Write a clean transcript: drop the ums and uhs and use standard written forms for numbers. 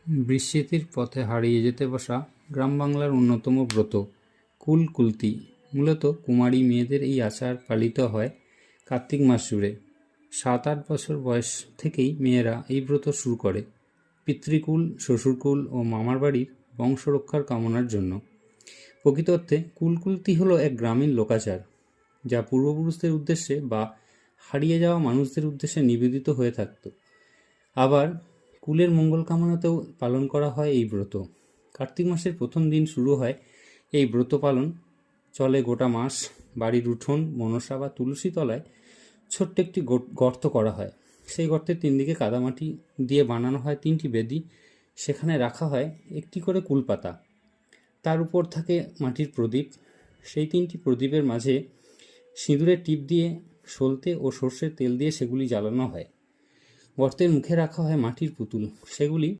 বিস্মৃতির পথে হারিয়ে যেতে বসা গ্রাম বাংলার অন্যতম ব্রত কুলকুলতি। মূলত কুমারী মেয়েদের এই আচার পালিত হয় কার্তিক মাস জুড়ে। 7-8 বছর বয়স থেকেই মেয়েরা এই ব্রত শুরু করে পিতৃকুল, শ্বশুরকুল ও মামার বাড়ির বংশ রক্ষার কামনার জন্য। প্রকৃত অর্থে কুলকুলতি হলো এক গ্রামীণ লোকাচার, যা পূর্বপুরুষদের উদ্দেশ্যে বা হারিয়ে যাওয়া মানুষদের উদ্দেশ্যে নিবেদিত হয়ে থাকত। আবার কুলের মঙ্গল কামনাতেও পালন করা হয় এই ব্রত। কার্তিক মাসের প্রথম দিন শুরু হয় এই ব্রত পালন, চলে গোটা মাস। বাড়ির উঠোন, মনসা বা তুলসী তলায় ছোট্ট একটি গর্ত করা হয়। সেই গর্তের 3 দিকে কাদামাটি দিয়ে বানানো হয় 3টি বেদি। সেখানে রাখা হয় একটি করে কুলপাতা, তার উপর থাকে মাটির প্রদীপ। সেই 3টি প্রদীপের মাঝে সিঁদুরের টিপ দিয়ে, সলতে ও সর্ষের তেল দিয়ে সেগুলি জ্বালানো হয়। গর্তের মুখে রাখা হয় মাটির পুতুল, সেগুলি